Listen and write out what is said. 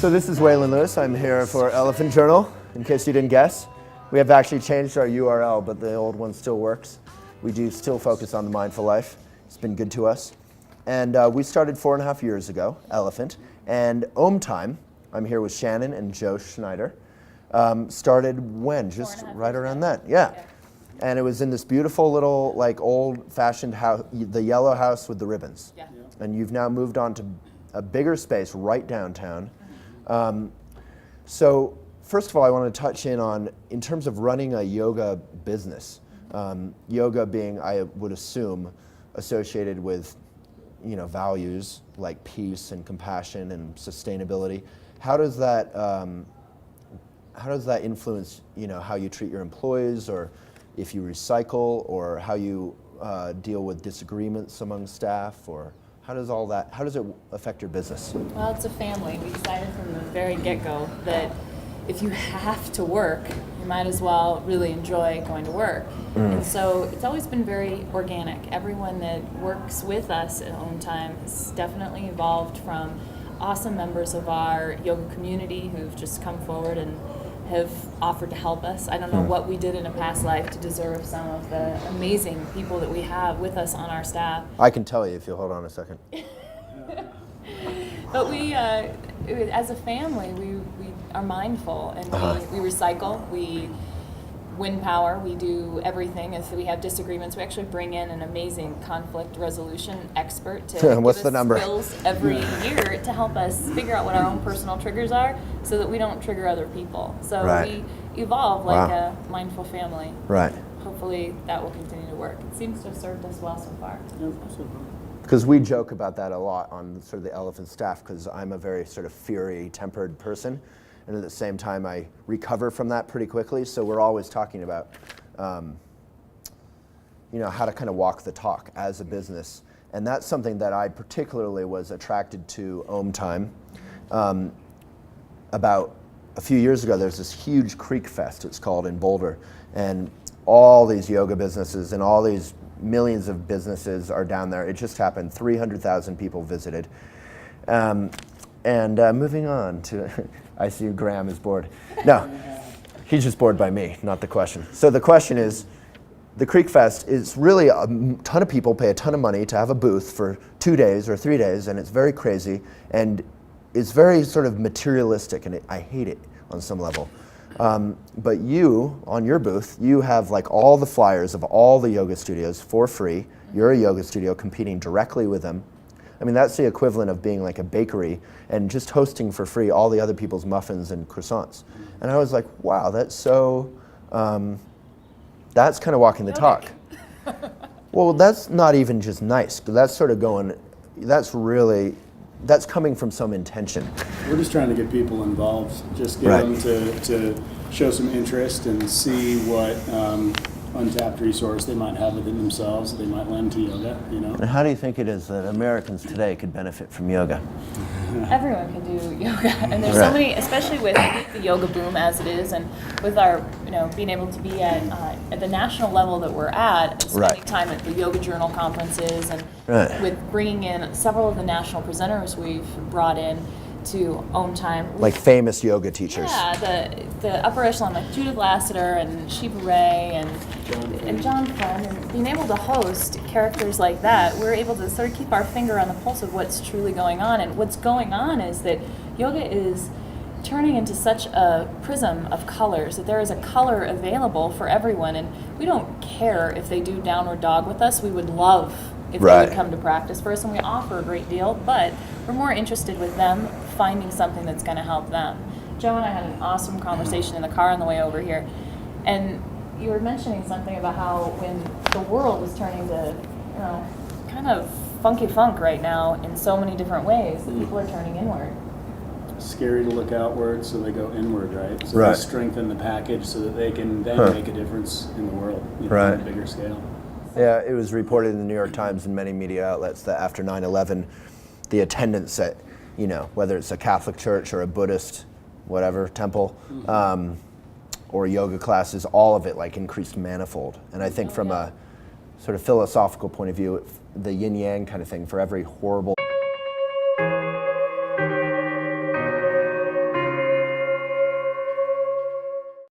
So this is Waylon Lewis. I'm here for Elephant Journal, in case you didn't guess. We have actually changed our URL, but the old one still works. We do still focus on the mindful life. It's been good to us. And we started 4.5 years ago, Elephant. And Om Time, I'm here with Shannon and Joe Schneider, started when? Just right around that, yeah. And it was in this beautiful little, like, old-fashioned house, the yellow house with the ribbons. Yeah. And you've now moved on to a bigger space right downtown. So first of all, I want to touch in terms of running a yoga business. Yoga being, I would assume, associated with, values like peace and compassion and sustainability. How does that influence, how you treat your employees, or if you recycle, or how you deal with disagreements among staff, or how does it affect your business? Well, it's a family. We decided from the very get-go that if you have to work, you might as well really enjoy going to work. And so it's always been very organic. Everyone that works with us at Own Time has definitely evolved from awesome members of our yoga community who've just come forward and have offered to help us. I don't know what we did in a past life to deserve some of the amazing people that we have with us on our staff. I can tell you if you'll hold on a second. But we, as a family, we are mindful, and we recycle, we wind power, we do everything. If we have disagreements, we actually bring in an amazing conflict resolution expert to What's give the us number? skills every year to help us figure out what our own personal triggers are so that we don't trigger other people. So we evolve like a mindful family. Right. Hopefully that will continue to work. It seems to have served us well so far. Because we joke about that a lot on sort of the Elephant staff, because I'm a very sort of fiery tempered person, and at the same time I recover from that pretty quickly, so we're always talking about how to kind of walk the talk as a business. And that's something that I particularly was attracted to Om Time. About a few years ago, there's this huge Creek Fest, it's called, in Boulder, and all these yoga businesses and all these millions of businesses are down there. It just happened. 300,000 people visited. Moving on to, I see Graham is bored. No, he's just bored by me, not the question. So the question is, the Creek Fest is really a ton of people pay a ton of money to have a booth for 2 days or 3 days, and it's very crazy, and it's very sort of materialistic, and I hate it on some level. But you, on your booth, you have like all the flyers of all the yoga studios for free. You're a yoga studio competing directly with them. I mean, that's the equivalent of being like a bakery and just hosting for free all the other people's muffins and croissants. And I was like, wow, that's so, that's kind of walking the talk. Well, that's not even just nice, but that's sort of going, that's coming from some intention. We're just trying to get people involved, just get them to show some interest and see what untapped resource they might have within themselves that they might lend to yoga, And how do you think it is that Americans today could benefit from yoga? Everyone can do yoga, and there's so many, especially with the yoga boom as it is, and with our, being able to be at the national level that we're at, spending time at the Yoga Journal conferences, and with bringing in several of the national presenters we've brought in to Own Time. Like famous yoga teachers. Yeah, the upper echelon, like Judith Lassiter and Shiva Ray and John Fenn, and being able to host characters like that, we're able to sort of keep our finger on the pulse of what's truly going on. And what's going on is that yoga is turning into such a prism of colors that there is a color available for everyone, and we don't care if they do downward dog with us. We would love if they would come to practice for us, and we offer a great deal, but we're more interested with them finding something that's going to help them. Joe and I had an awesome conversation in the car on the way over here, and you were mentioning something about how when the world is turning to, kind of funky funk right now in so many different ways, that people are turning inward. Scary to look outward, so they go inward, right? So they strengthen the package so that they can then make a difference in the world, on a bigger scale. Yeah, it was reported in the New York Times and many media outlets that after 9/11, the attendance at, whether it's a Catholic church or a Buddhist, whatever, temple, or yoga classes, all of it like increased manifold. And I think from a sort of philosophical point of view, the yin-yang kind of thing, for every horrible